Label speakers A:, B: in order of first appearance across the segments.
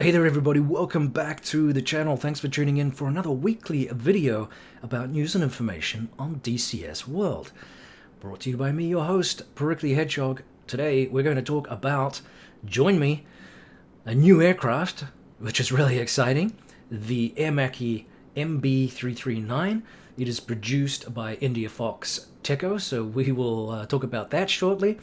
A: Hey there everybody, welcome back to the channel. Thanks for tuning in for another weekly video about news and information on DCS World. Brought to you by me, your host, Prickly Hedgehog. Today we're going to talk about, join me, a new aircraft, which is really exciting, the Air Mackie MB339. It is produced by India Fox Teco, so we will talk about that shortly.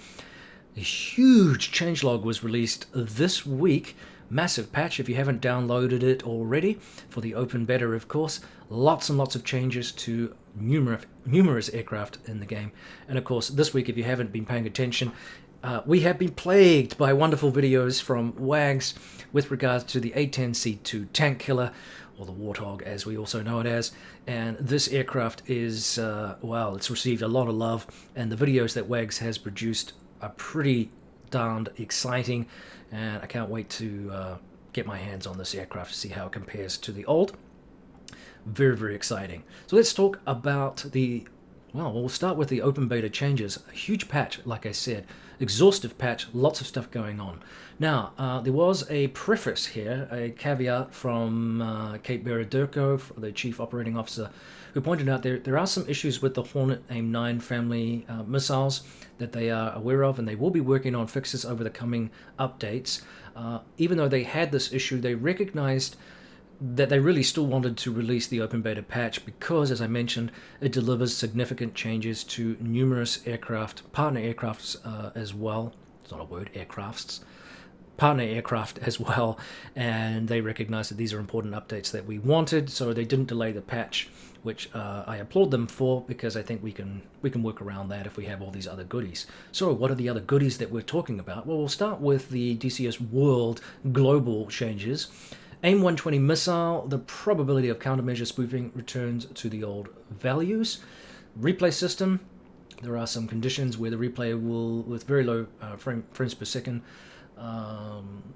A: A huge changelog was released this week. Massive patch if you haven't downloaded it already for the open beta, of course. Lots and lots of changes to numerous aircraft in the game. And of course, this week, if you haven't been paying attention, we have been plagued by wonderful videos from WAGs with regards to the A-10C II Tank Killer, or the Warthog as we also know it as. And this aircraft is, well, it's received a lot of love, and the videos that WAGs has produced are pretty darned exciting, and I can't wait to get my hands on this aircraft to see how it compares to the old. Very, very exciting. So let's talk about we'll start with the open beta changes. A huge patch, like I said, exhaustive patch, lots of stuff going on. Now, there was a preface here, a caveat from Kate Beredurko, the Chief Operating Officer, who pointed out there are some issues with the Hornet AIM-9 family missiles that they are aware of, and they will be working on fixes over the coming updates. Even though they had this issue, they recognized that they really still wanted to release the open beta patch because, as I mentioned, it delivers significant changes to numerous aircraft, partner aircrafts as well. It's not a word, aircrafts. Partner aircraft as well, and they recognized that these are important updates that we wanted, so they didn't delay the patch, which I applaud them for, because I think we can work around that if we have all these other goodies. So what are the other goodies that we're talking about? Well, we'll start with the DCS World global changes. AIM-120 missile, the probability of countermeasure spoofing returns to the old values. Replay system, there are some conditions where the replay will, with very low frames per second,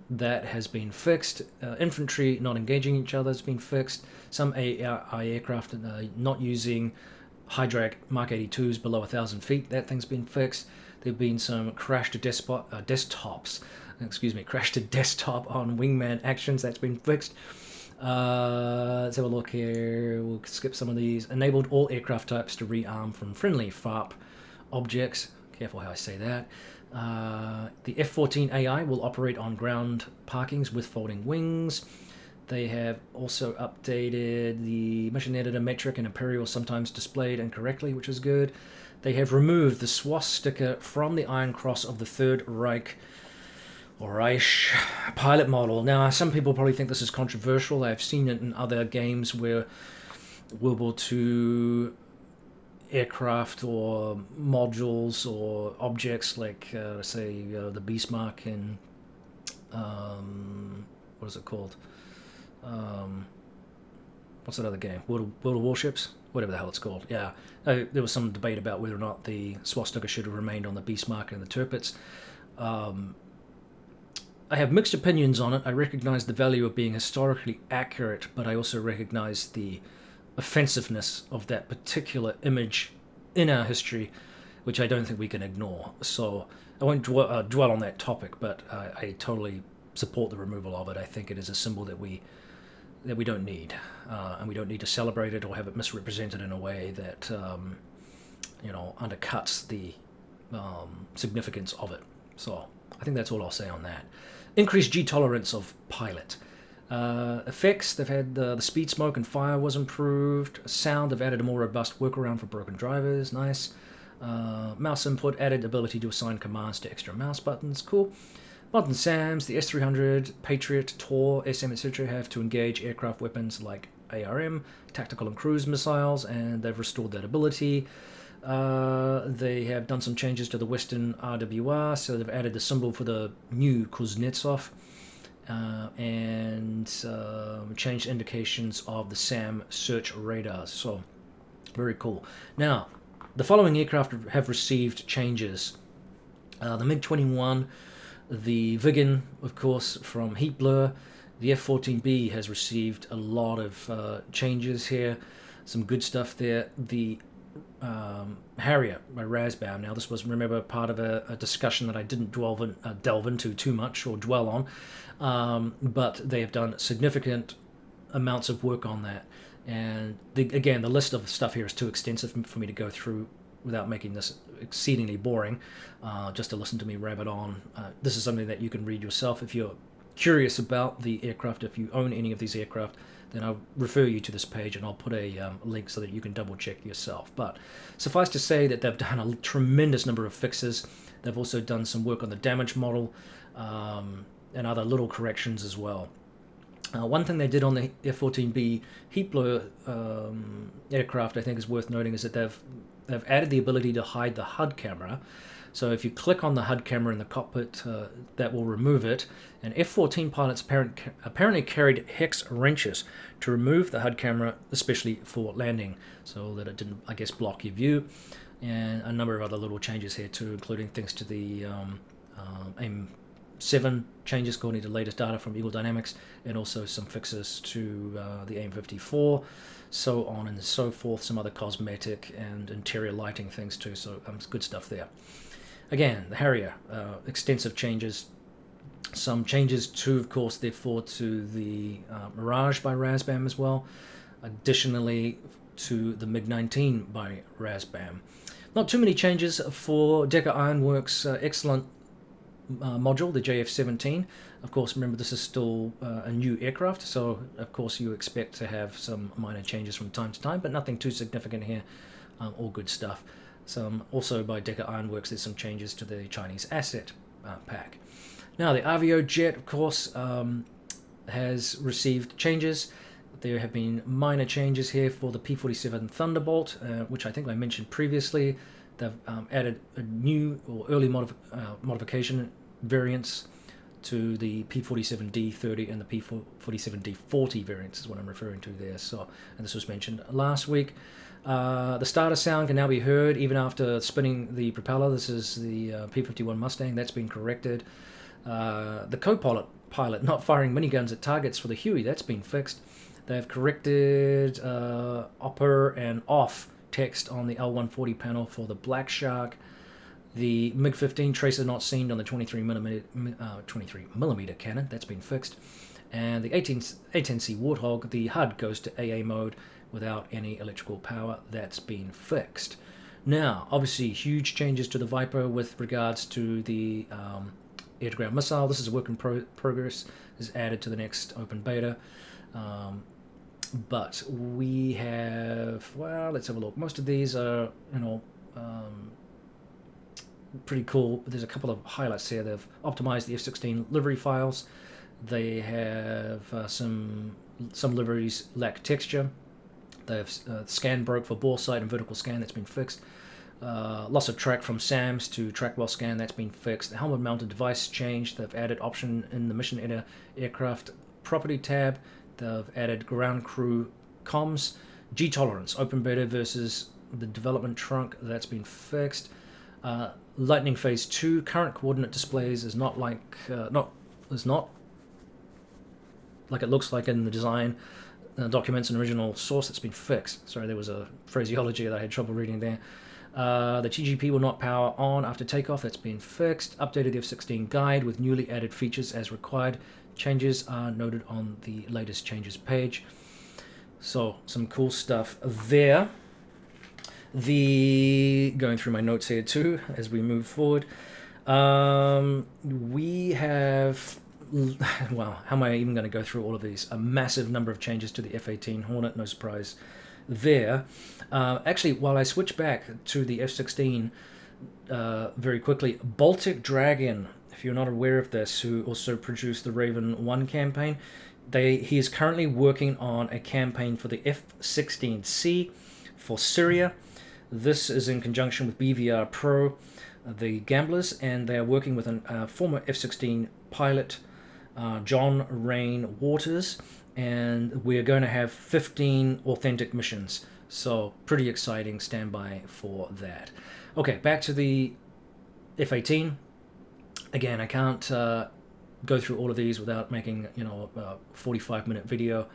A: that has been fixed. Infantry not engaging each other has been fixed. Some AI aircraft not using high drag Mark 82s below 1,000 feet, that thing's been fixed. There have been some crash to desktop on wingman actions, that's been fixed. Let's have a look here. We'll skip some of these. Enabled all aircraft types to rearm from friendly FARP objects. Careful how I say that. The F-14AI will operate on ground parkings with folding wings. They have also updated the mission editor metric and Imperial sometimes displayed incorrectly, which is good. They have removed the swastika from the Iron Cross of the Third Reich pilot model. Now, some people probably think this is controversial. I've seen it in other games where World War II aircraft or modules or objects like, say, the Bismarck in, what is it called? What's that other game? World of Warships? Whatever the hell it's called. Yeah, there was some debate about whether or not the swastika should have remained on the Bismarck and the Tirpitz. I have mixed opinions on it. I recognize the value of being historically accurate, but I also recognize the offensiveness of that particular image in our history, which I don't think we can ignore. So I won't dwell on that topic, but I totally support the removal of it. I think it is a symbol that we don't need, and we don't need to celebrate it or have it misrepresented in a way that undercuts the significance of it. So I think that's all I'll say on that. Increased G tolerance of pilot. Effects, they've had the speed, smoke, and fire was improved. Sound, they've added a more robust workaround for broken drivers. Nice. Mouse input, added ability to assign commands to extra mouse buttons. Cool. Modern SAMs, the S-300, Patriot, Tor, SM, etc. have to engage aircraft weapons like ARM, tactical and cruise missiles, and they've restored that ability. They have done some changes to the Western RWR, so they've added the symbol for the new Kuznetsov, and changed indications of the SAM search radars. So, very cool. Now, the following aircraft have received changes. The MiG-21, the Viggen, of course, from Heat Blur. The F-14B has received a lot of changes here. Some good stuff there. The Harrier by Razbam. Now, this was, remember, part of a discussion that I didn't delve into too much or dwell on, but they have done significant amounts of work on that. And again, the list of stuff here is too extensive for me to go through without making this exceedingly boring, just to listen to me rabbit on. This is something that you can read yourself if you're curious about the aircraft. If you own any of these aircraft, then I'll refer you to this page, and I'll put a link so that you can double check yourself. But suffice to say that they've done a tremendous number of fixes. They've also done some work on the damage model, and other little corrections as well. One thing they did on the F-14B heat blower aircraft, I think is worth noting, is that they've added the ability to hide the HUD camera. So if you click on the HUD camera in the cockpit, that will remove it. And F-14 pilots apparently carried hex wrenches to remove the HUD camera, especially for landing, so that it didn't, I guess, block your view. And a number of other little changes here too, including things to the AIM-7 changes according to latest data from Eagle Dynamics, and also some fixes to the AIM-54, so on and so forth, some other cosmetic and interior lighting things too, so good stuff there. Again, the Harrier, extensive changes, some changes too, of course, therefore, to the Mirage by Razbam as well, additionally to the MiG-19 by Razbam. Not too many changes for Decker Ironworks' excellent module, the JF-17. Of course, remember, this is still a new aircraft, so of course you expect to have some minor changes from time to time, but nothing too significant here. All good stuff. Some also by Decker Ironworks, there's some changes to the Chinese asset pack. Now, the Avio jet, of course, has received changes. There have been minor changes here for the P-47 Thunderbolt, which I think I mentioned previously. They've added a new or early modification variants to the P-47D30 and the P-47D40 variants is what I'm referring to there. So, and this was mentioned last week. The starter sound can now be heard even after spinning the propeller. This is the P-51 Mustang. That's been corrected. The co-pilot not firing miniguns at targets for the Huey. That's been fixed. They've corrected upper and off text on the L140 panel for the Black Shark. The MiG-15 tracer not seen on the 23mm cannon. That's been fixed. And the A-10C Warthog, the HUD goes to AA mode without any electrical power. That's been fixed. Now, obviously, huge changes to the Viper with regards to the air-to-ground missile. This is a work in progress. Is added to the next open beta. But we have, well, let's have a look. Most of these are, pretty cool. There's a couple of highlights here. They've optimized the F-16 livery files. They have some liveries lack texture. They've scan broke for bore sight and vertical scan. That's been fixed. Loss of track from SAMs to trackwell scan. That's been fixed. The helmet mounted device changed. They've added option in the mission editor aircraft property tab. They've added ground crew comms. G tolerance, open beta versus the development trunk. That's been fixed. Lightning phase 2 current coordinate displays is not like it looks like in the design documents and original source. That's been fixed. Sorry, there was a phraseology that I had trouble reading there. The TGP will not power on after takeoff. That's been fixed. Updated the F-16 guide with newly added features as required. Changes are noted on the latest changes page. So some cool stuff there. Going through my notes here too as we move forward. We have, well, how am I even going to go through all of these? A massive number of changes to the F-18 Hornet, no surprise there. Actually, while I switch back to the F-16 very quickly, Baltic Dragon, if you're not aware of this, who also produced the Raven 1 campaign, he is currently working on a campaign for the F-16C for Syria. This is in conjunction with BVR Pro, the Gamblers, and they are working with a former F-16 pilot, John Rain Waters, and we're going to have 15 authentic missions. So pretty exciting. Stand by for that. Okay, back to the F-18. Again, I can't go through all of these without making, you know, a 45-minute video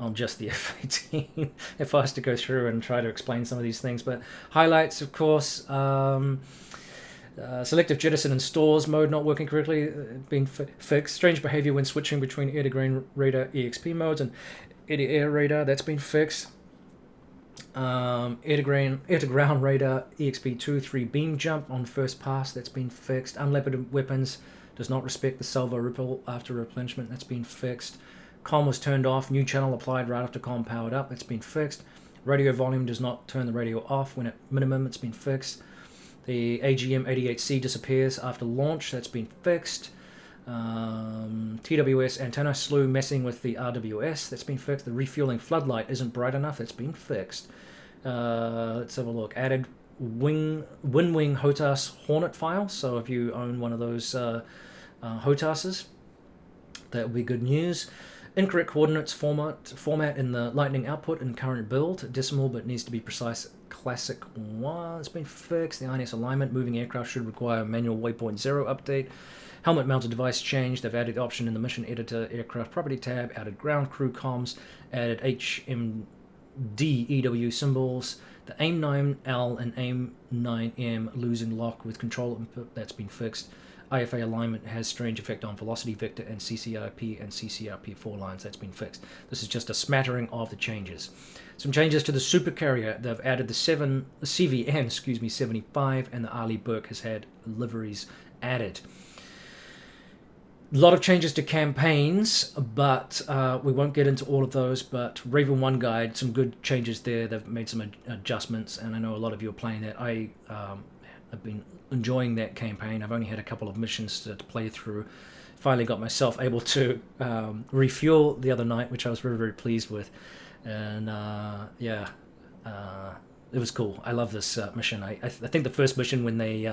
A: on just the F-18 if I was to go through and try to explain some of these things. But highlights, of course, selective jettison and stores mode not working correctly, being fixed. Strange behavior when switching between air-to-ground radar EXP modes and air-to-air radar, that's been fixed. Air-to-ground radar EXP 3 beam jump on first pass, that's been fixed. Unleoparded weapons does not respect the salvo ripple after replenishment, that's been fixed. COM was turned off, new channel applied right after COM powered up, that's been fixed. Radio volume does not turn the radio off when at minimum, it's been fixed. The AGM-88C disappears after launch, that's been fixed. TWS antenna slew messing with the RWS, that's been fixed. The refueling floodlight isn't bright enough, that's been fixed. Let's have a look. Added Wing HOTAS Hornet file, so if you own one of those HOTASes, that would be good news. Incorrect coordinates format in the Lightning output in current build, decimal but needs to be precise. Classic 1, it's been fixed. The INS alignment, moving aircraft should require manual waypoint 0 update. Helmet mounted device changed. They've added the option in the mission editor aircraft property tab, added ground crew comms, added HMD EW symbols. The AIM-9L and AIM-9M losing lock with control input, that's been fixed. IFA alignment has strange effect on velocity vector and CCRP4 lines, that's been fixed. This is just a smattering of the changes. Some changes to the supercarrier. They've added the CVN 75, and the Ali Burke has had liveries added. A lot of changes to campaigns, but we won't get into all of those. But Raven 1 Guide, some good changes there. They've made some adjustments, and I know a lot of you are playing that. I have been enjoying that campaign. I've only had a couple of missions to play through. Finally got myself able to refuel the other night, which I was very, very pleased with. And it was cool. I love this mission. I think the first mission when they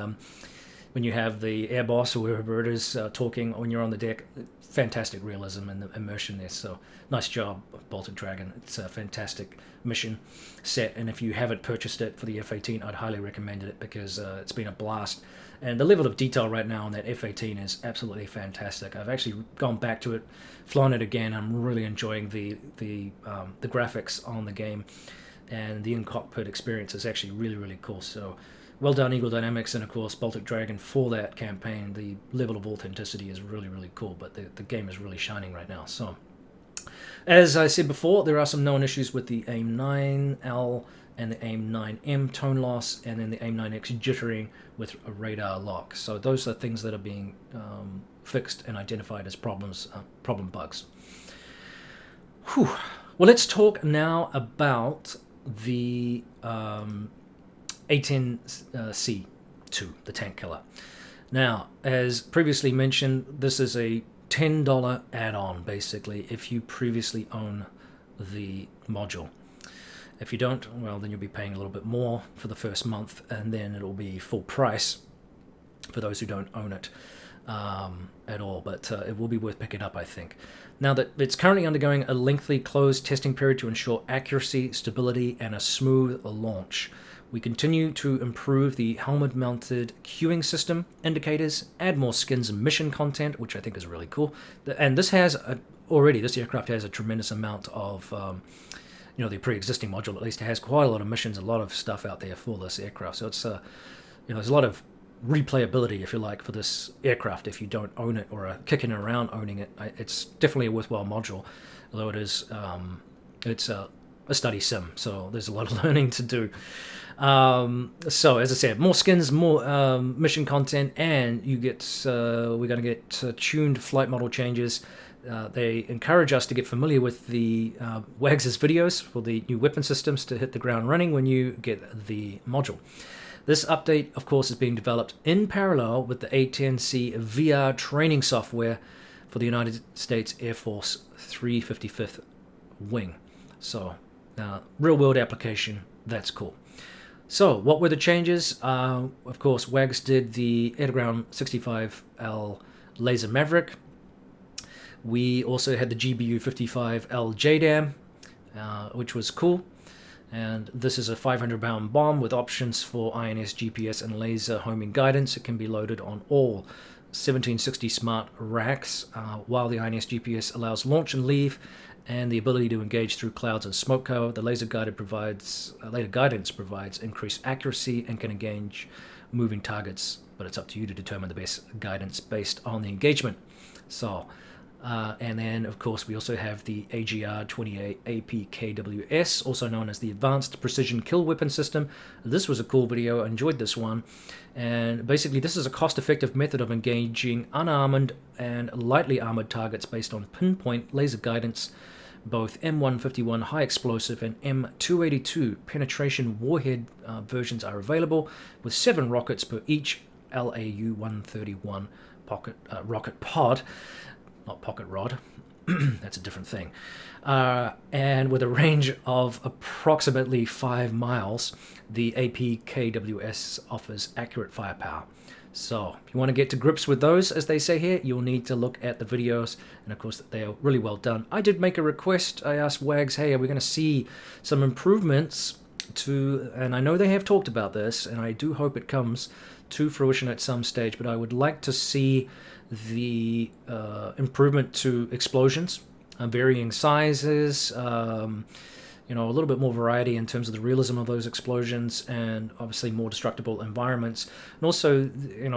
A: when you have the air boss or whoever it is talking when you're on the deck, fantastic realism and the immersion there. So nice job, Baltic Dragon. It's a fantastic mission set, and if you haven't purchased it for the F-18, I'd highly recommend it because it's been a blast. And the level of detail right now on that F-18 is absolutely fantastic. I've actually gone back to it, flown it again. I'm really enjoying the graphics on the game, and the in-cockpit experience is actually really, really cool. So well done, Eagle Dynamics, and of course Baltic Dragon for that campaign. The level of authenticity is really, really cool, but the game is really shining right now. So, as I said before, there are some known issues with the AIM-9L and the AIM-9M tone loss, and then the AIM-9X jittering with a radar lock. So those are things that are being fixed and identified as problem bugs. Whew. Well, let's talk now about the A-10C II, the Tank Killer. Now, as previously mentioned, this is a $10 add-on, basically, if you previously own the module. If you don't, well, then you'll be paying a little bit more for the first month, and then it'll be full price for those who don't own it at all. But it will be worth picking up, I think. Now that it's currently undergoing a lengthy closed testing period to ensure accuracy, stability, and a smooth launch. We continue to improve the helmet-mounted queuing system, indicators, add more skins and mission content, which I think is really cool. And this has this aircraft has a tremendous amount of, the pre-existing module at least has quite a lot of missions, a lot of stuff out there for this aircraft. So it's, there's a lot of replayability, if you like, for this aircraft if you don't own it or are kicking around owning it. It's definitely a worthwhile module, although it is, it's a study sim, so there's a lot of learning to do. So as I said, more skins, more mission content, and you get we're going to get tuned flight model changes. They encourage us to get familiar with the Wags' videos for the new weapon systems to hit the ground running when you get the module. This update, of course, is being developed in parallel with the A-10C VR training software for the United States Air Force 355th Wing. So, real-world application, that's cool. So, what were the changes? Of course, Wags did the air-to-ground 65L Laser Maverick. We also had the GBU 55L JDAM, which was cool. And this is a 500-pound bomb with options for INS, GPS, and laser homing guidance. It can be loaded on all 1760 smart racks, while the INS GPS allows launch and leave, and the ability to engage through clouds and smoke cover. The laser guidance provides increased accuracy and can engage moving targets, but it's up to you to determine the best guidance based on the engagement. So, and then of course we also have the AGR-28 APKWS, also known as the Advanced Precision Kill Weapon System. This was a cool video. I enjoyed this one. And basically this is a cost-effective method of engaging unarmed and lightly armored targets based on pinpoint laser guidance. Both M151 high explosive and M282 penetration warhead versions are available, with 7 rockets per each LAU-131 rocket pod. Not pocket rod, that's a different thing. And with a range of approximately 5 miles, the APKWS offers accurate firepower. So if you want to get to grips with those, as they say here, you'll need to look at the videos, and of course they are really well done. I did make a request. I asked WAGs, hey, are we going to see some improvements to, and I know they have talked about this, and I do hope it comes to fruition at some stage, but I would like to see the improvement to explosions, varying sizes, a little bit more variety in terms of the realism of those explosions, and obviously more destructible environments. And also,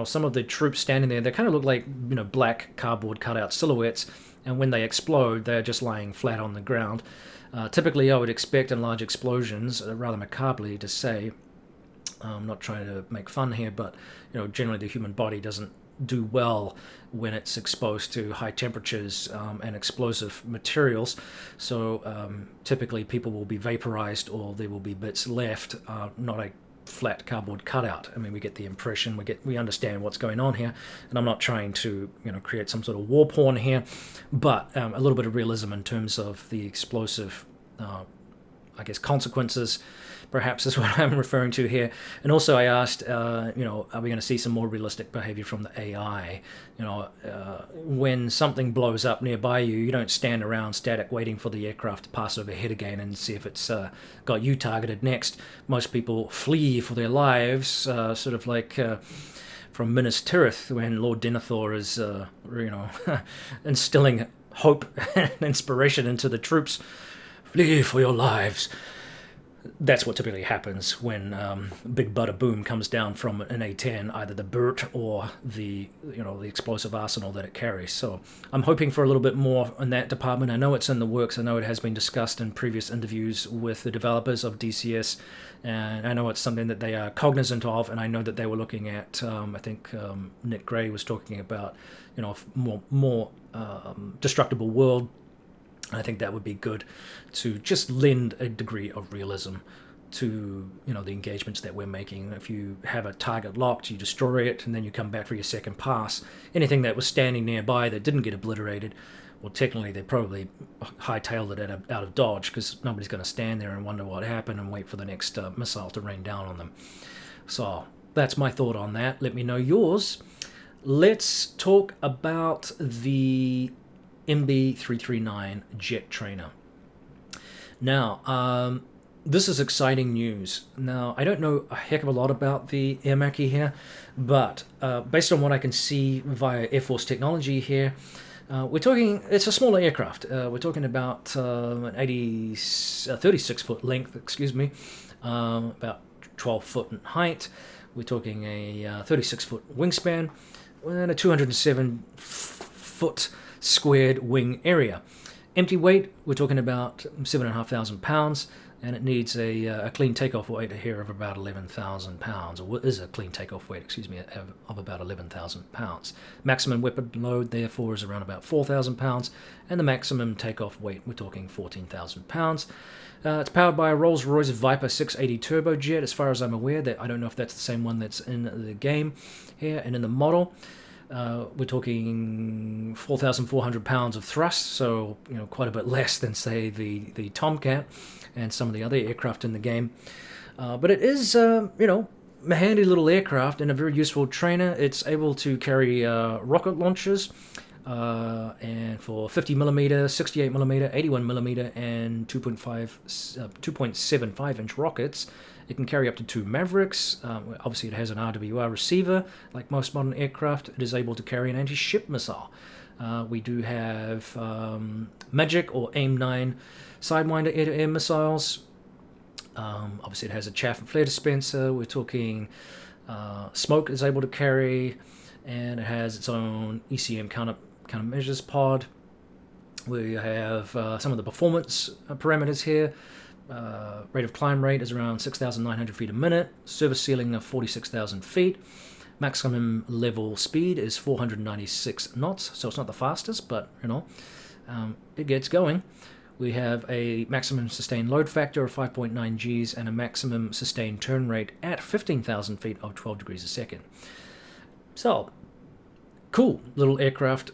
A: some of the troops standing there, they kind of look like, black cardboard cutout silhouettes, and when they explode, they're just lying flat on the ground. Typically, I would expect in large explosions, rather macabrely to say, I'm not trying to make fun here, but generally the human body doesn't do well when it's exposed to high temperatures and explosive materials. So typically people will be vaporized, or there will be bits left, not a flat cardboard cutout. I mean, we get the impression, we understand what's going on here, and I'm not trying to create some sort of war porn here, but a little bit of realism in terms of the explosive consequences, perhaps, is what I'm referring to here. And also I asked, are we going to see some more realistic behavior from the AI? When something blows up nearby you, you don't stand around static waiting for the aircraft to pass overhead again and see if it's got you targeted next. Most people flee for their lives, sort of like from Minas Tirith, when Lord Denethor is, instilling hope and inspiration into the troops. Flee for your lives. That's what typically happens when big bada boom comes down from an A-10, either the Burt or the the explosive arsenal that it carries. So I'm hoping for a little bit more in that department. I know it's in the works. I know it has been discussed in previous interviews with the developers of DCS, and I know it's something that they are cognizant of. And I know that they were looking at. I think Nick Gray was talking about more destructible world. I think that would be good to just lend a degree of realism to the engagements that we're making. If you have a target locked, you destroy it, and then you come back for your second pass. Anything that was standing nearby that didn't get obliterated, well, technically they probably hightailed it out of Dodge, because nobody's going to stand there and wonder what happened and wait for the next missile to rain down on them. So that's my thought on that. Let me know yours. Let's talk about the MB339 jet trainer. Now, this is exciting news. Now, I don't know a heck of a lot about the Air Mackie here, but based on what I can see via Air Force technology here, we're talking, it's a smaller aircraft. We're talking about an 36-foot length, about 12 foot in height. We're talking a 36-foot wingspan and a 207-foot squared wing area. Empty weight, we're talking about 7,500 pounds, and it needs a clean takeoff weight here of about 11,000 pounds, or is a clean takeoff weight, of about 11,000 pounds. Maximum weapon load, therefore, is around about 4,000 pounds, and the maximum takeoff weight, we're talking 14,000 pounds. It's powered by a Rolls-Royce Viper 680 turbojet, as far as I'm aware. That I don't know if that's the same one that's in the game here and in the model. We're talking 4,400 pounds of thrust, so quite a bit less than, say, the Tomcat and some of the other aircraft in the game. But it is, a handy little aircraft and a very useful trainer. It's able to carry rocket launchers, and for 50mm, 68mm, 81mm, and 2.75-inch rockets. It can carry up to 2 Mavericks. Obviously, it has an RWR receiver. Like most modern aircraft, it is able to carry an anti-ship missile. We do have Magic or AIM-9 Sidewinder air-to-air missiles. Obviously, it has a chaff and flare dispenser. We're talking smoke is able to carry, and it has its own ECM countermeasures pod. We have some of the performance parameters here. Rate of climb rate is around 6,900 feet a minute. Service ceiling of 46,000 feet. Maximum level speed is 496 knots, so it's not the fastest, but it gets going. We have a maximum sustained load factor of 5.9 Gs and a maximum sustained turn rate at 15,000 feet of 12 degrees a second. So, cool little aircraft.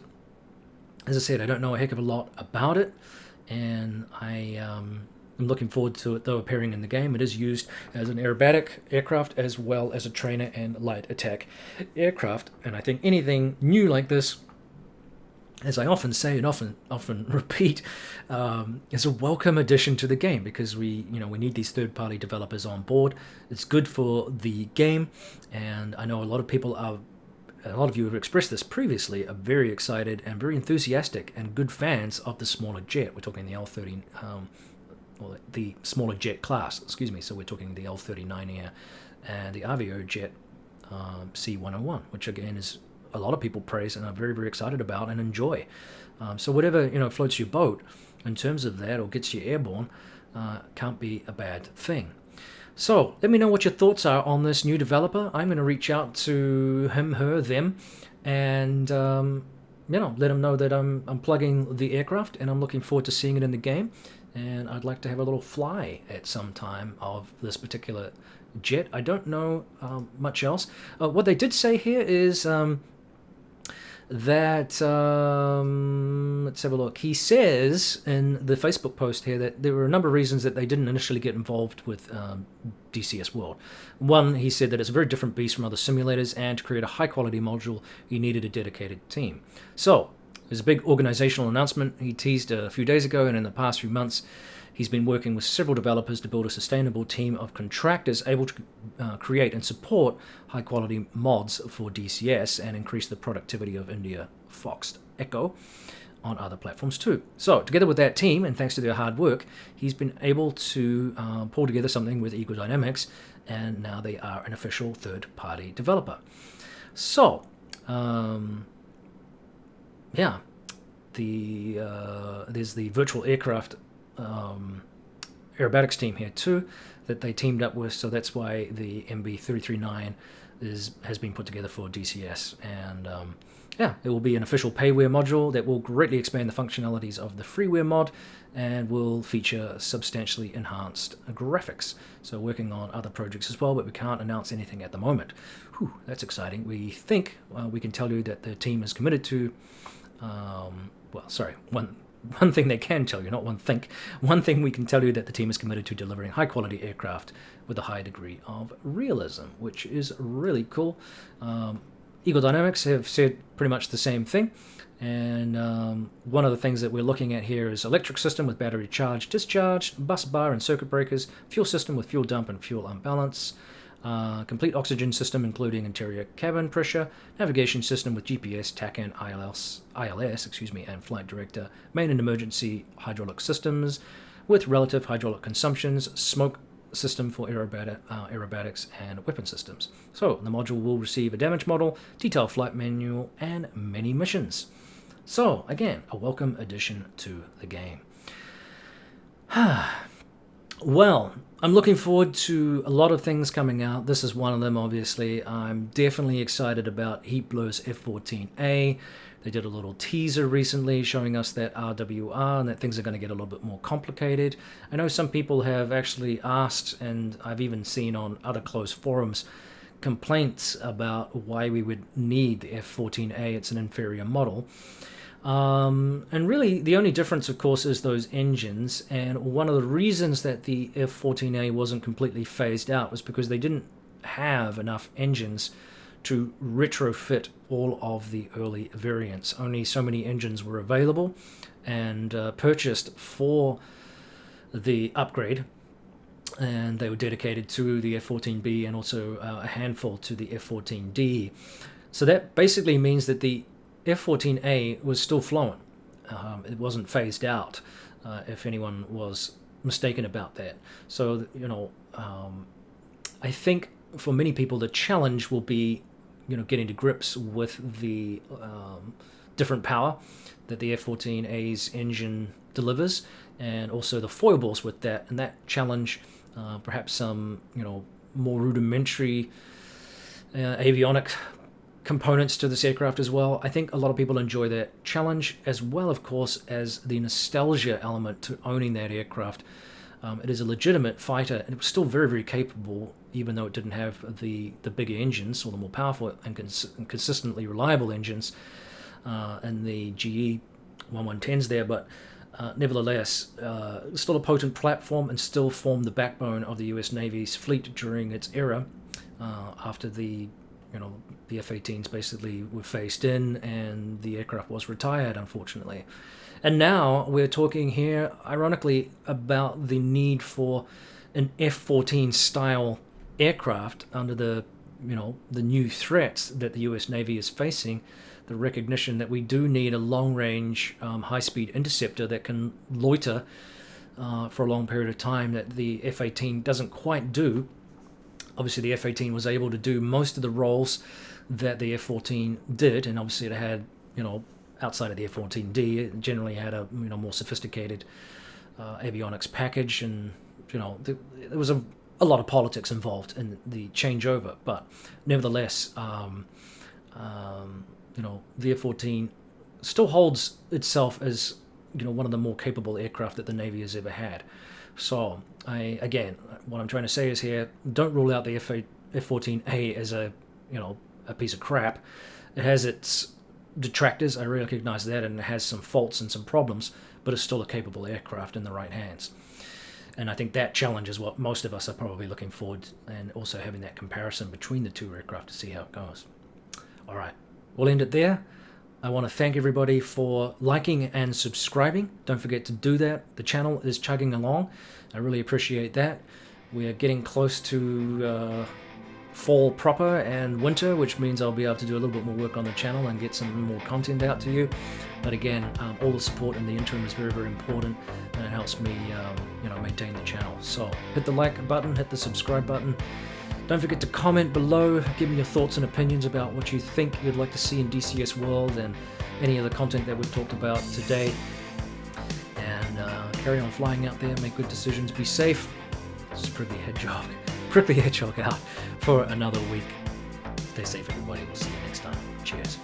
A: As I said, I don't know a heck of a lot about it, and I'm looking forward to it, though, appearing in the game. It is used as an aerobatic aircraft as well as a trainer and light attack aircraft, and I think anything new like this, as I often say and often repeat, is a welcome addition to the game, because we need these third-party developers on board. It's good for the game, and I know a lot of you have expressed this previously, are very excited and very enthusiastic and good fans of the smaller jet. We're talking the L-30, or the smaller jet class, excuse me. So we're talking the L-39 Air and the Avio jet C-101, which again is a lot of people praise and are very, very excited about and enjoy. So whatever floats your boat in terms of that or gets you airborne can't be a bad thing. So let me know what your thoughts are on this new developer. I'm going to reach out to him, her, them, and let them know that I'm plugging the aircraft and I'm looking forward to seeing it in the game. And I'd like to have a little fly at some time of this particular jet. I don't know much else. What they did say here is that let's have a look. He says in the Facebook post here that there were a number of reasons that they didn't initially get involved with DCS World. One, he said that it's a very different beast from other simulators, and to create a high quality module you needed a dedicated team. So there's a big organizational announcement he teased a few days ago, and in the past few months he's been working with several developers to build a sustainable team of contractors able to create and support high-quality mods for DCS and increase the productivity of India Fox Echo on other platforms too. So, together with that team, and thanks to their hard work, he's been able to pull together something with Eagle Dynamics, and now they are an official third-party developer. So, there's the virtual aircraft aerobatics team here too that they teamed up with, so that's why the MB339 has been put together for DCS, and it will be an official payware module that will greatly expand the functionalities of the freeware mod and will feature substantially enhanced graphics. So working on other projects as well, but we can't announce anything at the moment. Whew, that's exciting. We think we can tell you that the team is committed to one thing they can tell you, not one think. One thing we can tell you that the team is committed to delivering high-quality aircraft with a high degree of realism, which is really cool. Eagle Dynamics have said pretty much the same thing. And one of the things that we're looking at here is electric system with battery charge, discharge, bus bar and circuit breakers, fuel system with fuel dump and fuel unbalance, complete oxygen system including interior cabin pressure, navigation system with GPS, TACAN, ILS, and flight director, main and emergency hydraulic systems with relative hydraulic consumptions, smoke system for aerobatics and weapon systems. So the module will receive a damage model, detailed flight manual, and many missions. So again, a welcome addition to the game. Well, I'm looking forward to a lot of things coming out. This is one of them, obviously. I'm definitely excited about Heatblow's F-14A. They did a little teaser recently showing us that RWR and that things are going to get a little bit more complicated. I know some people have actually asked, and I've even seen on other closed forums, complaints about why we would need the F-14A. It's an inferior model. And really, the only difference, of course, is those engines. And one of the reasons that the F-14A wasn't completely phased out was because they didn't have enough engines to retrofit all of the early variants. Only so many engines were available and purchased for the upgrade. and they were dedicated to the F-14B and also a handful to the F-14D. So that basically means that the F-14A was still flown. It wasn't phased out, if anyone was mistaken about that. So, I think for many people the challenge will be, getting to grips with the different power that the F-14A's engine delivers, and also the foibles with that. And that challenge, perhaps some, more rudimentary avionic components to this aircraft as well. I think a lot of people enjoy that challenge, as well, of course, as the nostalgia element to owning that aircraft. It is a legitimate fighter, and it was still very, very capable, even though it didn't have the bigger engines, or the more powerful and consistently reliable engines, and the GE 1110s there. But nevertheless, still a potent platform, and still formed the backbone of the US Navy's fleet during its era, after the F-18s basically were phased in and the aircraft was retired, unfortunately. And now we're talking here, ironically, about the need for an F-14 style aircraft under the new threats that the US Navy is facing. The recognition that we do need a long-range, high-speed interceptor that can loiter for a long period of time, that the F-18 doesn't quite do. Obviously, the F-18 was able to do most of the roles that the F-14 did, and obviously it had, outside of the F-14D, it generally had a more sophisticated avionics package, and there was a lot of politics involved in the changeover. But nevertheless, the F-14 still holds itself as one of the more capable aircraft that the Navy has ever had. So again, what I'm trying to say is here, don't rule out the F-14A as a piece of crap. It has its detractors, I recognize that, and it has some faults and some problems, but it's still a capable aircraft in the right hands. And I think that challenge is what most of us are probably looking forward to, and also having that comparison between the two aircraft to see how it goes. All right, we'll end it there. I want to thank everybody for liking and subscribing. Don't forget to do that. The channel is chugging along. I really appreciate that. We are getting close to fall proper and winter, which means I'll be able to do a little bit more work on the channel and get some more content out to you. But again, all the support in the interim is very, very important, and it helps me maintain the channel. So hit the like button, hit the subscribe button. Don't forget to comment below, give me your thoughts and opinions about what you think you'd like to see in DCS World and any of the content that we've talked about today. And carry on flying out there, make good decisions, be safe. This is Prickly Hedgehog out for another week. Stay safe, everybody. We'll see you next time. Cheers.